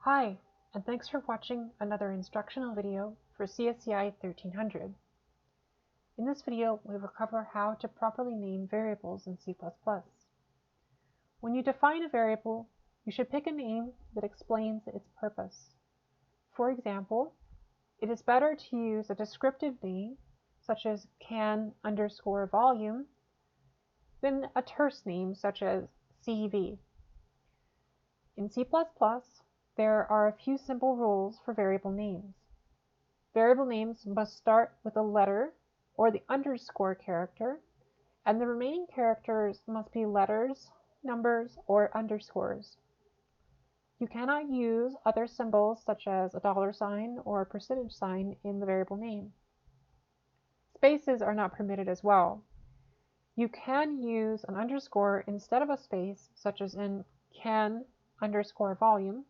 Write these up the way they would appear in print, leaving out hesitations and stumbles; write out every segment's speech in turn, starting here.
Hi, and thanks for watching another instructional video for CSCI 1300. In this video, we will cover how to properly name variables in C++. When you define a variable, you should pick a name that explains its purpose. For example, it is better to use a descriptive name, such as can_volume, than a terse name, such as CV. In C++, there are a few simple rules for variable names. Variable names must start with a letter or the underscore character, and the remaining characters must be letters, numbers, or underscores. You cannot use other symbols such as a $sign or a percentage sign in the variable name. Spaces are not permitted as well. You can use an underscore instead of a space, such as in can_volume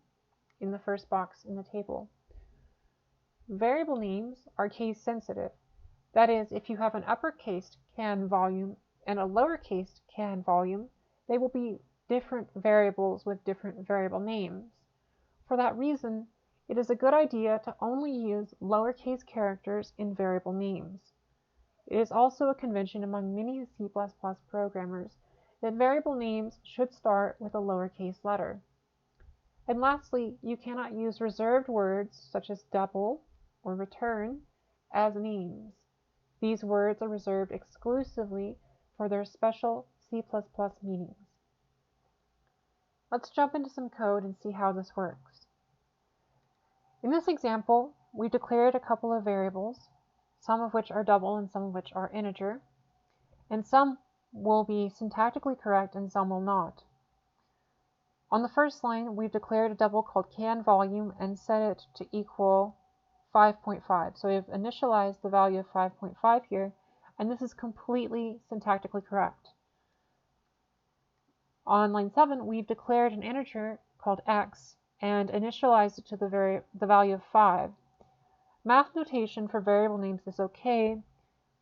in the first box in the table. Variable names are case sensitive. That is, if you have an uppercase can volume and a lowercase can volume, they will be different variables with different variable names. For that reason, it is a good idea to only use lowercase characters in variable names. It is also a convention among many C++ programmers that variable names should start with a lowercase letter. And lastly, you cannot use reserved words such as double or return as names. These words are reserved exclusively for their special C++ meanings. Let's jump into some code and see how this works. In this example, we declared a couple of variables, some of which are double and some of which are integer, and some will be syntactically correct and some will not. On the first line, we've declared a double called can_volume and set it to equal 5.5. So we've initialized the value of 5.5 here, and this is completely syntactically correct. On line 7, we've declared an integer called x and initialized it to the value of 5. Math notation for variable names is okay,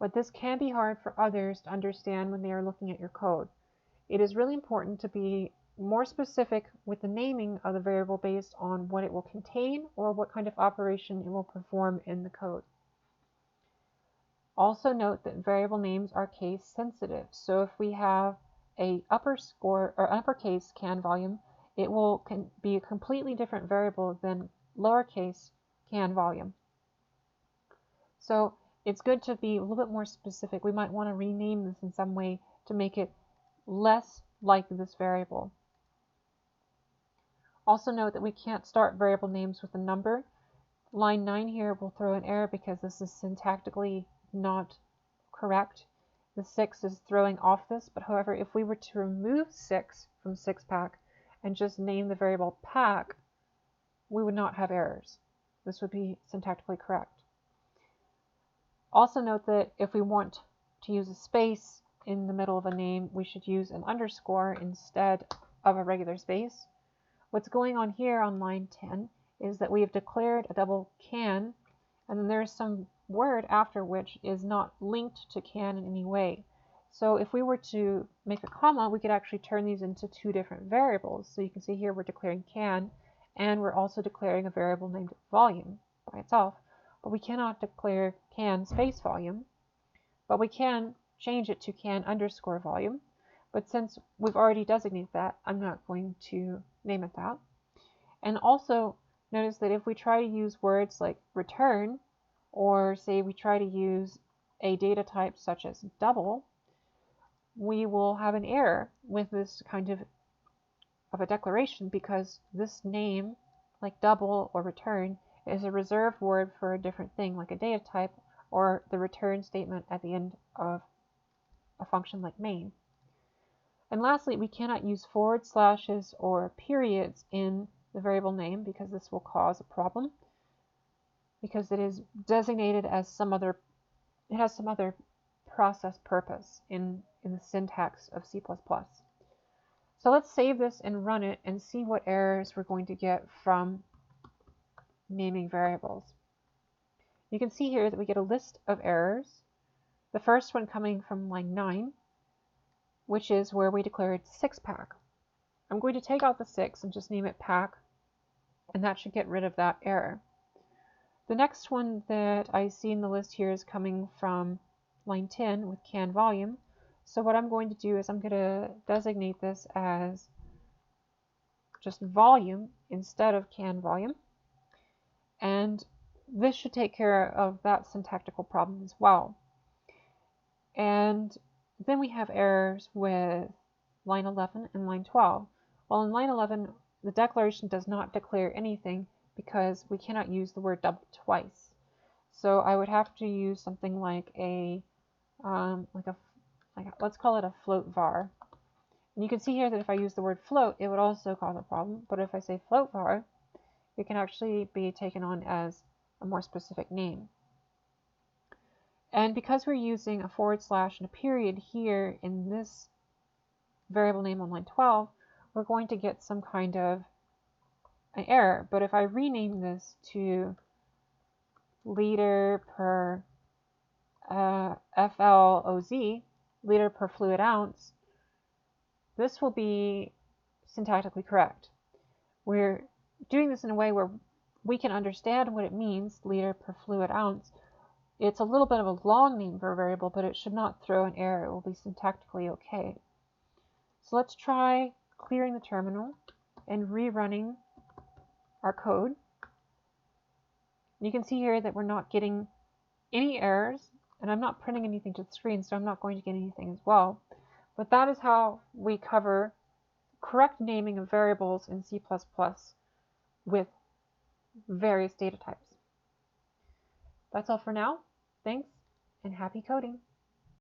but this can be hard for others to understand when they are looking at your code. It is really important to be more specific with the naming of the variable based on what it will contain or what kind of operation it will perform in the code. Also note that variable names are case sensitive. So if we have a uppercase can volume, it will be a completely different variable than lowercase can volume. So it's good to be a little bit more specific. We might want to rename this in some way to make it less like this variable. Also note that we can't start variable names with a number. Line 9 here will throw an error because this is syntactically not correct. The 6 is throwing off this, but however, if we were to remove 6 from 6pack and just name the variable pack, we would not have errors. This would be syntactically correct. Also note that if we want to use a space in the middle of a name, we should use an underscore instead of a regular space. What's going on here on line 10 is that we have declared a double can, and then there's some word after which is not linked to can in any way. So if we were to make a comma, we could actually turn these into two different variables. So you can see here we're declaring can, and we're also declaring a variable named volume by itself, but we cannot declare can space volume, but we can change it to can_volume. But since we've already designated that, I'm not going to name it that. And also notice that if we try to use words like return, or say we try to use a data type such as double, we will have an error with this kind of a declaration because this name, like double or return, is a reserved word for a different thing, like a data type or the return statement at the end of a function like main. And lastly, we cannot use forward slashes or periods in the variable name because this will cause a problem because it is designated as it has some other process purpose in the syntax of C++. So let's save this and run it and see what errors we're going to get from naming variables. You can see here that we get a list of errors. The first one coming from line 9, which is where we declared 6pack. I'm going to take out the 6 and just name it pack and that should get rid of that error. The next one that I see in the list here is coming from line 10 with can volume. So what I'm going to do is I'm going to designate this as just volume instead of can volume. And this should take care of that syntactical problem as well. And then we have errors with line 11 and line 12. Well, in line 11, the declaration does not declare anything because we cannot use the word double twice. So I would have to use something like let's call it a float var. And you can see here that if I use the word float, it would also cause a problem. But if I say float var, it can actually be taken on as a more specific name. And because we're using a forward slash and a period here in this variable name on line 12, we're going to get some kind of an error. But if I rename this to liter per FLOZ, liter per fluid ounce, this will be syntactically correct. We're doing this in a way where we can understand what it means, liter per fluid ounce. It's a little bit of a long name for a variable, but it should not throw an error. It will be syntactically okay. So let's try clearing the terminal and rerunning our code. You can see here that we're not getting any errors, and I'm not printing anything to the screen, so I'm not going to get anything as well. But that is how we cover correct naming of variables in C++ with various data types. That's all for now. Thanks, and happy coding.